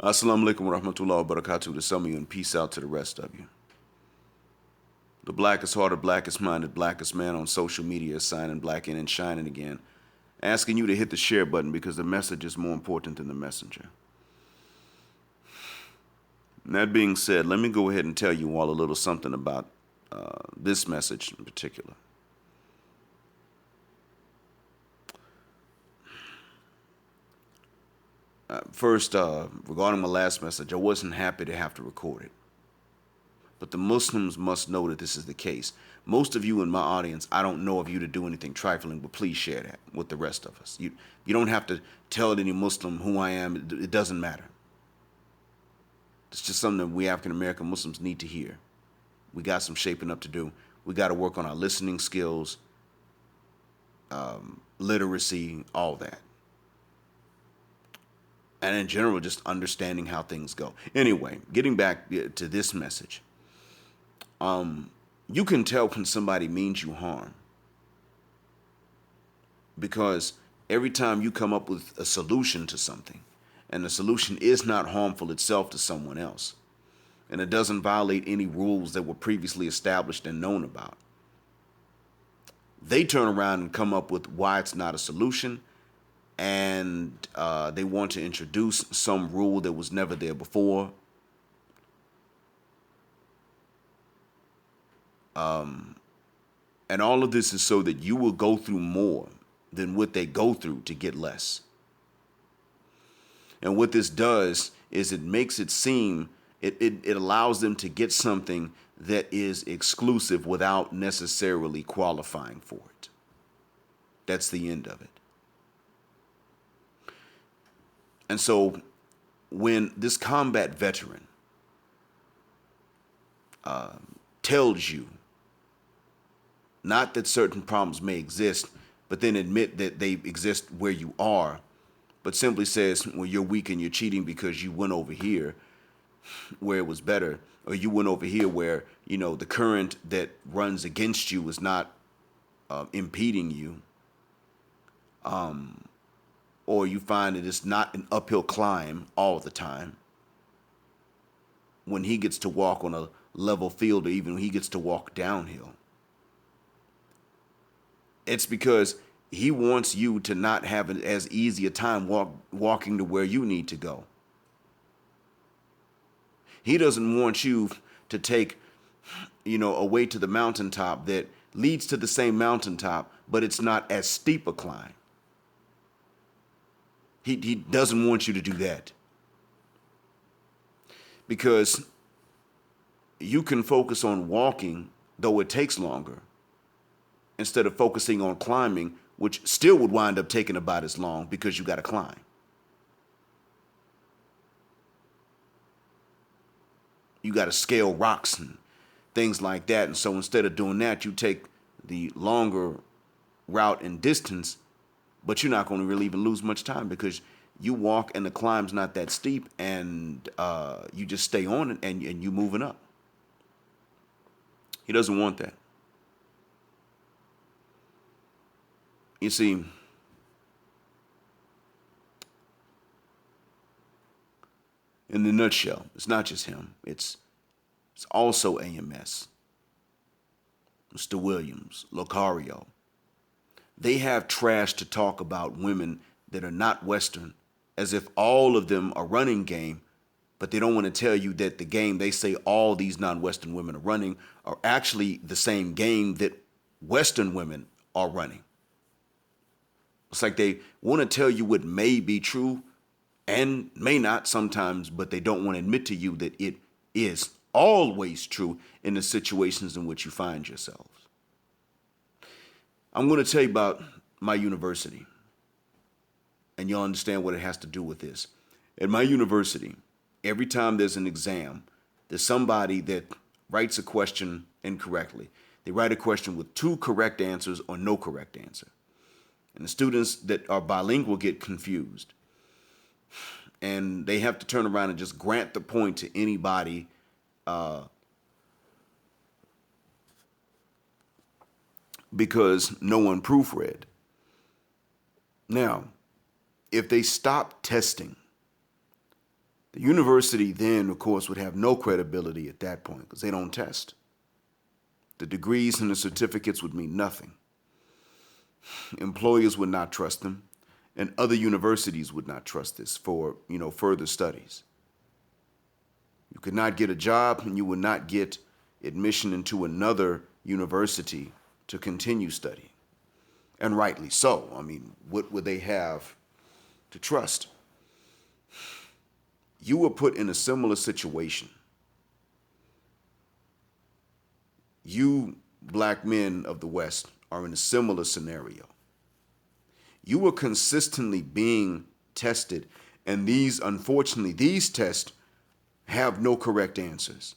Assalamu alaikum wa rahmatullahi wa barakatuh to some of you, and peace out to the rest of you. The blackest hearted, blackest minded, blackest man on social media is signing black in and shining again, asking you to hit the share button because the message is more important than the messenger. And that being said, let me go ahead and tell you all a little something about this message in particular. First, regarding my last message, I wasn't happy to have to record it. But the Muslims must know that this is the case. Most of you in my audience, I don't know of you to do anything trifling, but please share that with the rest of us. You don't have to tell any Muslim who I am. It doesn't matter. It's just something that we African American Muslims need to hear. We got some shaping up to do. We got to work on our listening skills, literacy, all that. And in general, just understanding how things go. Anyway, getting back to this message. You can tell when somebody means you harm. Because every time you come up with a solution to something, and the solution is not harmful itself to someone else, and it doesn't violate any rules that were previously established and known about, they turn around and come up with why it's not a solution, and they want to introduce some rule that was never there before. And all of this is so that you will go through more than what they go through to get less. And what this does is it makes it seem, it allows them to get something that is exclusive without necessarily qualifying for it. That's the end of it. And so when this combat veteran tells you not that certain problems may exist, but then admit that they exist where you are, but simply says, well, you're weak and you're cheating because you went over here where it was better, or you went over here where, the current that runs against you is not impeding you, or you find that it's not an uphill climb all the time. When he gets to walk on a level field, or even when he gets to walk downhill, it's because he wants you to not have as easy a time walking to where you need to go. He doesn't want you to take, a way to the mountaintop that leads to the same mountaintop, but it's not as steep a climb. He doesn't want you to do that. Because you can focus on walking, though it takes longer, instead of focusing on climbing, which still would wind up taking about as long because you got to climb. You got to scale rocks and things like that. And so instead of doing that, you take the longer route and distance, but you're not going to really even lose much time because you walk and the climb's not that steep, and you just stay on it and you moving up. He doesn't want that. You see, in the nutshell, it's not just him. It's also AMS, Mr. Williams, Locario. They have trash to talk about women that are not Western, as if all of them are running game, but they don't want to tell you that the game they say all these non-Western women are running are actually the same game that Western women are running. It's like they want to tell you what may be true and may not sometimes, but they don't want to admit to you that it is always true in the situations in which you find yourselves. I'm going to tell you about my university, and you'll understand what it has to do with this. At my university, every time there's an exam, there's somebody that writes a question incorrectly. They write a question with 2 correct answers or no correct answer. And the students that are bilingual get confused. And they have to turn around and just grant the point to anybody because no one proofread. Now, if they stop testing The university then, of course, would have no credibility at that point because they don't test. The degrees and the certificates would mean nothing. Employers would not trust them, and other universities would not trust this for, further studies. You could not get a job, and you would not get admission into another university to continue studying. And rightly so. I mean, what would they have to trust? You were put in a similar situation. You black men of the West are in a similar scenario. You were consistently being tested, and unfortunately, these tests have no correct answers.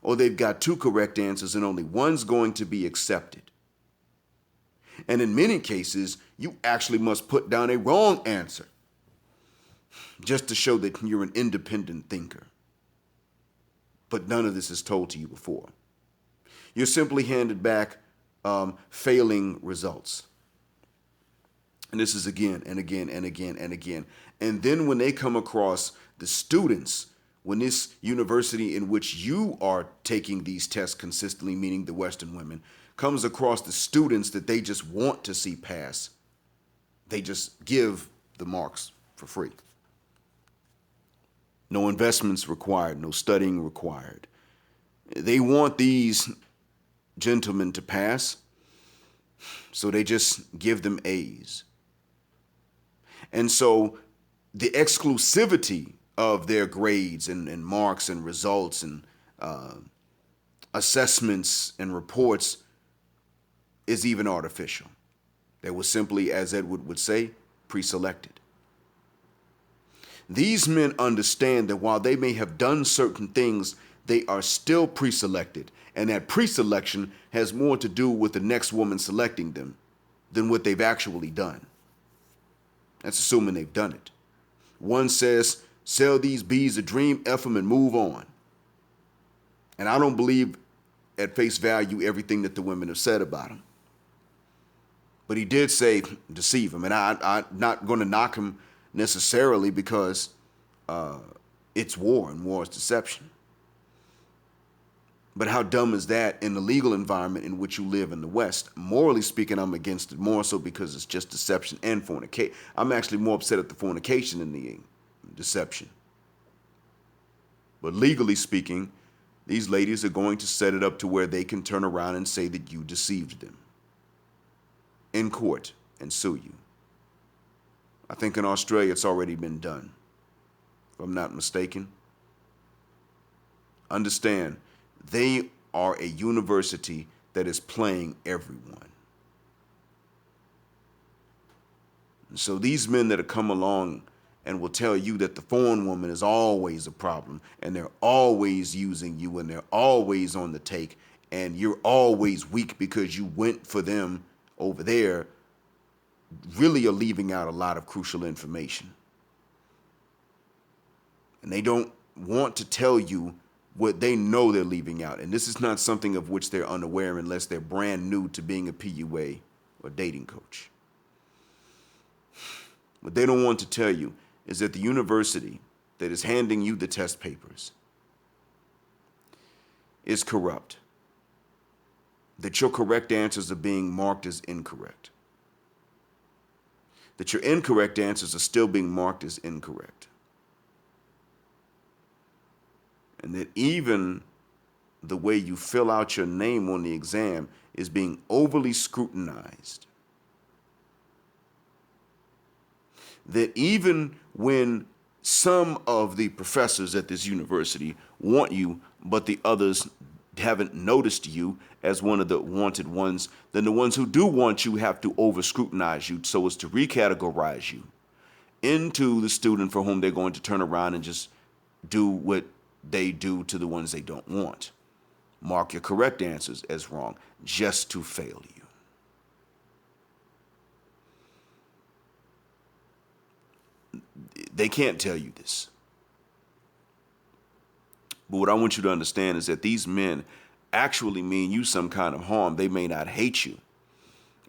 Or they've got two correct answers and only one's going to be accepted. And in many cases, you actually must put down a wrong answer just to show that you're an independent thinker. But none of this is told to you before. You're simply handed back failing results. And this is again and again and again and again. And then when they come across the students, when this university in which you are taking these tests consistently, meaning the Western women, comes across the students that they just want to see pass, they just give the marks for free. No investments required, no studying required. They want these gentlemen to pass, so they just give them A's. And so the exclusivity of their grades and marks and results and assessments and reports is even artificial. They were simply, as Edward would say, pre-selected. These men understand that while they may have done certain things, they are still pre-selected, and that pre-selection has more to do with the next woman selecting them than what they've actually done. That's assuming they've done it. One says, sell these bees a dream, F them and move on. And I don't believe at face value everything that the women have said about him. But he did say deceive him, and I'm not going to knock him necessarily because it's war, and war is deception. But how dumb is that in the legal environment in which you live in the West? Morally speaking, I'm against it more so because it's just deception and fornication. I'm actually more upset at the fornication than the deception. But legally speaking, these ladies are going to set it up to where they can turn around and say that you deceived them in court and sue you. I think in Australia it's already been done, if I'm not mistaken. Understand, they are a university that is playing everyone. And so these men that have come along and will tell you that the foreign woman is always a problem, and they're always using you, and they're always on the take, and you're always weak because you went for them over there, really are leaving out a lot of crucial information. And they don't want to tell you what they know they're leaving out. And this is not something of which they're unaware unless they're brand new to being a PUA or dating coach. What they don't want to tell you is that the university that is handing you the test papers is corrupt. That your correct answers are being marked as incorrect. That your incorrect answers are still being marked as incorrect. And that even the way you fill out your name on the exam is being overly scrutinized. That even when some of the professors at this university want you, but the others haven't noticed you as one of the wanted ones, then the ones who do want you have to over scrutinize you so as to recategorize you into the student for whom they're going to turn around and just do what they do to the ones they don't want. Mark your correct answers as wrong just to fail you. They can't tell you this. But what I want you to understand is that these men actually mean you some kind of harm. They may not hate you,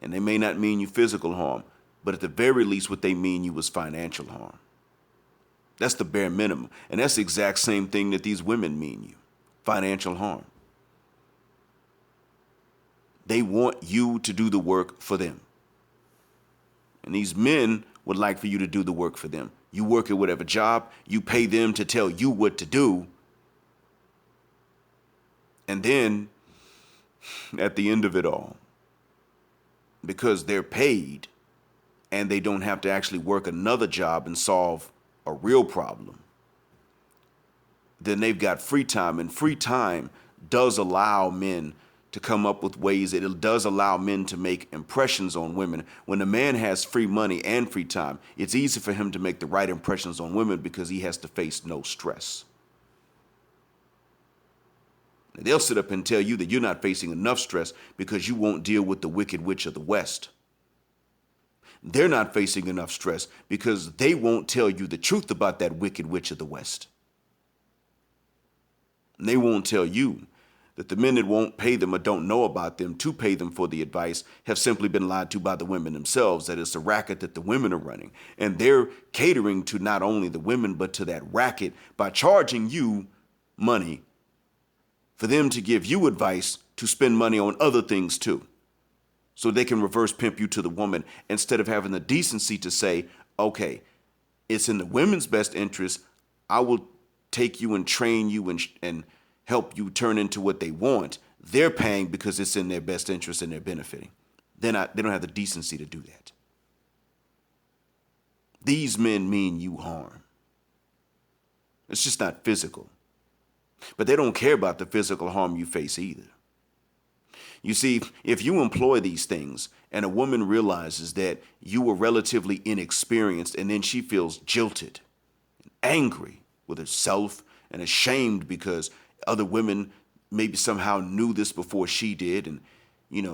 and they may not mean you physical harm, but at the very least what they mean you is financial harm. That's the bare minimum. And that's the exact same thing that these women mean you. Financial harm. They want you to do the work for them. And these men would like for you to do the work for them. You work at whatever job, you pay them to tell you what to do. And then at the end of it all, because they're paid and they don't have to actually work another job and solve a real problem, then they've got free time. And free time does allow men to come up with ways that it does allow men to make impressions on women. When a man has free money and free time, it's easy for him to make the right impressions on women because he has to face no stress. They'll sit up and tell you that you're not facing enough stress because you won't deal with the wicked witch of the West. They're not facing enough stress because they won't tell you the truth about that wicked witch of the West. And they won't tell you that the men that won't pay them or don't know about them to pay them for the advice have simply been lied to by the women themselves, that it's a racket that the women are running. And they're catering to not only the women, but to that racket by charging you money for them to give you advice to spend money on other things too. So they can reverse pimp you to the woman instead of having the decency to say, okay, it's in the women's best interest. I will take you and train you and help you turn into what they want. They're paying because it's in their best interest and they're benefiting. They don't have the decency to do that. These men mean you harm. It's just not physical. But they don't care about the physical harm you face either. You see, if you employ these things and a woman realizes that you were relatively inexperienced and then she feels jilted, angry with herself and ashamed because other women maybe somehow knew this before she did, and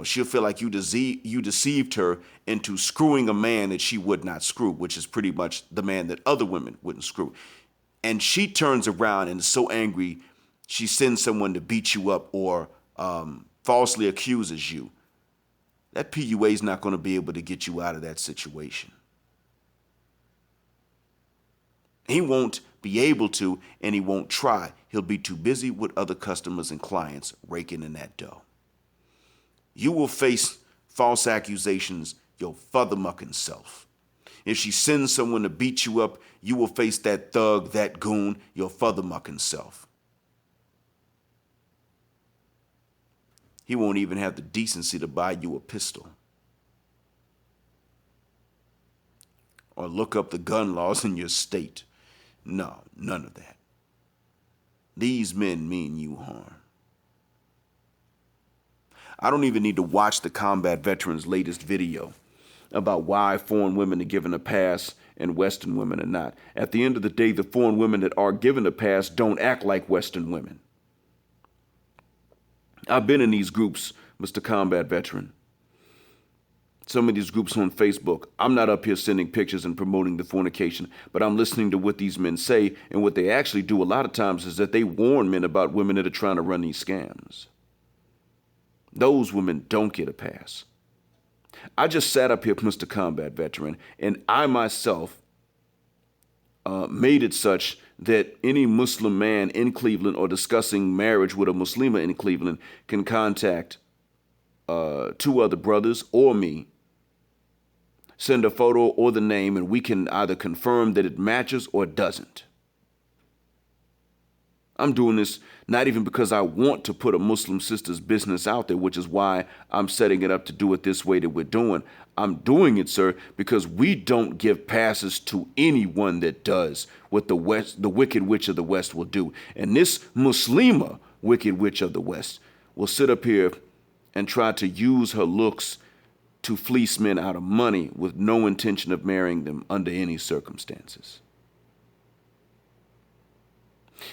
she'll feel like you deceived her into screwing a man that she would not screw, which is pretty much the man that other women wouldn't screw. And she turns around and is so angry, she sends someone to beat you up or falsely accuses you. That PUA is not going to be able to get you out of that situation. He won't be able to, and he won't try. He'll be too busy with other customers and clients raking in that dough. You will face false accusations your furthermucking self. If she sends someone to beat you up, you will face that thug, that goon, your furthermucking self. He won't even have the decency to buy you a pistol or look up the gun laws in your state. No, none of that. These men mean you harm. I don't even need to watch the combat veteran's latest video about why foreign women are given a pass and Western women are not. At the end of the day, the foreign women that are given a pass don't act like Western women. I've been in these groups, Mr. Combat Veteran. Some of these groups on Facebook. I'm not up here sending pictures and promoting the fornication, but I'm listening to what these men say, and what they actually do a lot of times is that they warn men about women that are trying to run these scams. Those women don't get a pass. I just sat up here, Mr. Combat Veteran, and I myself made it such that any Muslim man in Cleveland or discussing marriage with a Muslima in Cleveland can contact two other brothers or me, send a photo or the name, and we can either confirm that it matches or doesn't. I'm doing this not even because I want to put a Muslim sister's business out there, which is why I'm setting it up to do it this way that we're doing. I'm doing it, sir, because we don't give passes to anyone that does what the wicked witch of the West will do. And this Muslima wicked witch of the West will sit up here and try to use her looks to fleece men out of money with no intention of marrying them under any circumstances.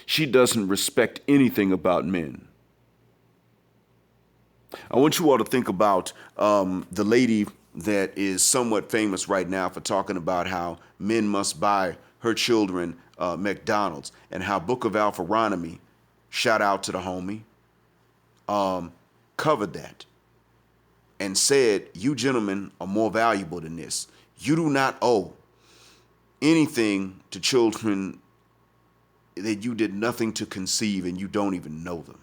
She doesn't respect anything about men. I want you all to think about the lady that is somewhat famous right now for talking about how men must buy her children McDonald's, and how Book of Alpharonomy, shout out to the homie, covered that and said, you gentlemen are more valuable than this. You do not owe anything to children that you did nothing to conceive and you don't even know them.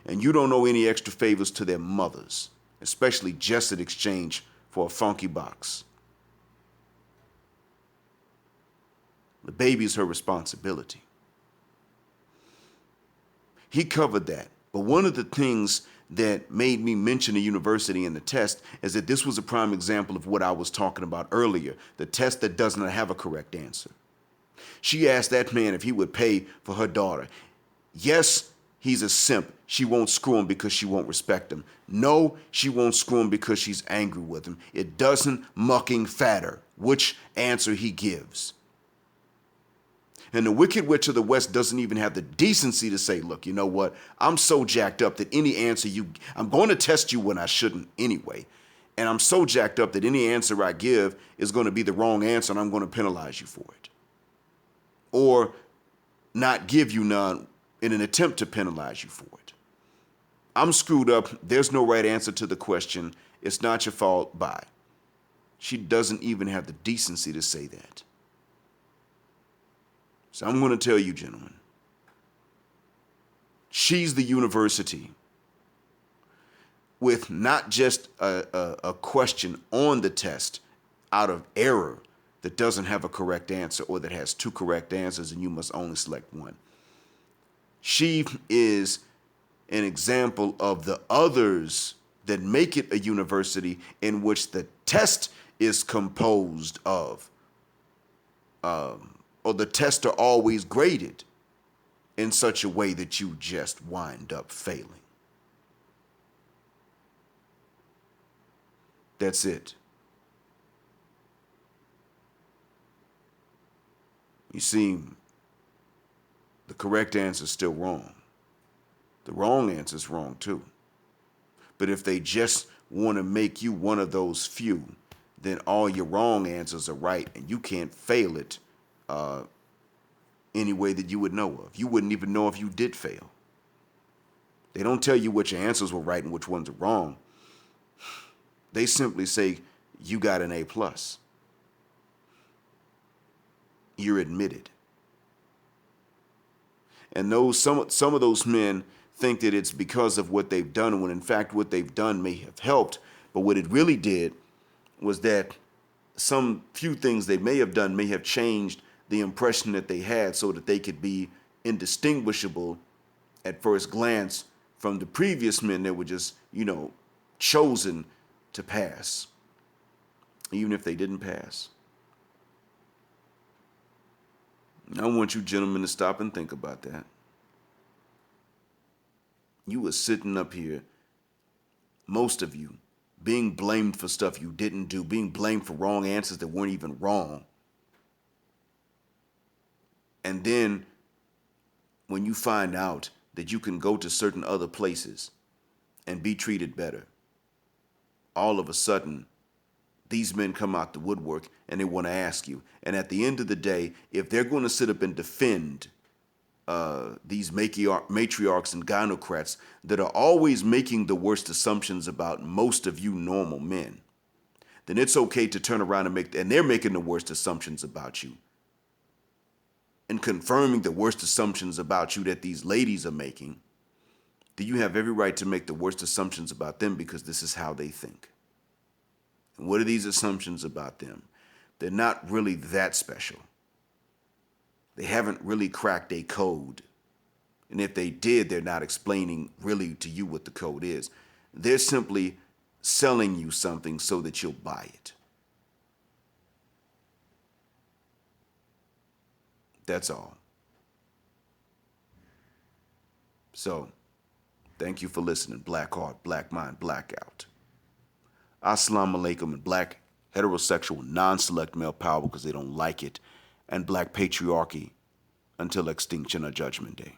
And you don't owe any extra favors to their mothers, especially just in exchange for a funky box. The baby is her responsibility. He covered that. But one of the things that made me mention the university in the test is that this was a prime example of what I was talking about earlier, the test that does not have a correct answer. She asked that man if he would pay for her daughter. Yes, he's a simp. She won't screw him because she won't respect him. No, she won't screw him because she's angry with him. It doesn't mucking fatter which answer he gives. And the Wicked Witch of the West doesn't even have the decency to say, look, you know what? I'm so jacked up that any answer I'm going to test you when I shouldn't anyway. And I'm so jacked up that any answer I give is going to be the wrong answer and I'm going to penalize you for it. Or not give you none in an attempt to penalize you for it. I'm screwed up. There's no right answer to the question. It's not your fault. Bye. She doesn't even have the decency to say that. So I'm going to tell you, gentlemen, she's the university with not just a question on the test out of error that doesn't have a correct answer or that has two correct answers and you must only select one. She is an example of the others that make it a university in which the test is composed of, or the tests are always graded in such a way that you just wind up failing. That's it. You see, the correct answer is still wrong. The wrong answer is wrong too. But if they just want to make you one of those few, then all your wrong answers are right and you can't fail it any way that you would know of. You wouldn't even know if you did fail. They don't tell you which answers were right and which ones are wrong. They simply say, you got an A+. You're admitted. And some of those men think that it's because of what they've done, when in fact what they've done may have helped. But what it really did was that some few things they may have done may have changed the impression that they had so that they could be indistinguishable at first glance from the previous men that were just, chosen to pass, even if they didn't pass. I want you gentlemen to stop and think about that. You were sitting up here, most of you, being blamed for stuff you didn't do, being blamed for wrong answers that weren't even wrong. And then when you find out that you can go to certain other places and be treated better, all of a sudden, these men come out the woodwork and they want to ask you. And at the end of the day, if they're going to sit up and defend these matriarchs and gynocrats that are always making the worst assumptions about most of you normal men, then it's okay to turn around and they're making the worst assumptions about you and confirming the worst assumptions about you that these ladies are making, then you have every right to make the worst assumptions about them because this is how they think. And what are these assumptions about them? They're not really that special. They haven't really cracked a code. And if they did, they're not explaining really to you what the code is. They're simply selling you something so that you'll buy it. That's all. So, thank you for listening. Black Heart, Black Mind, Blackout. Assalamu alaikum and black heterosexual non-select male power because they don't like it, and black patriarchy until extinction or judgment day.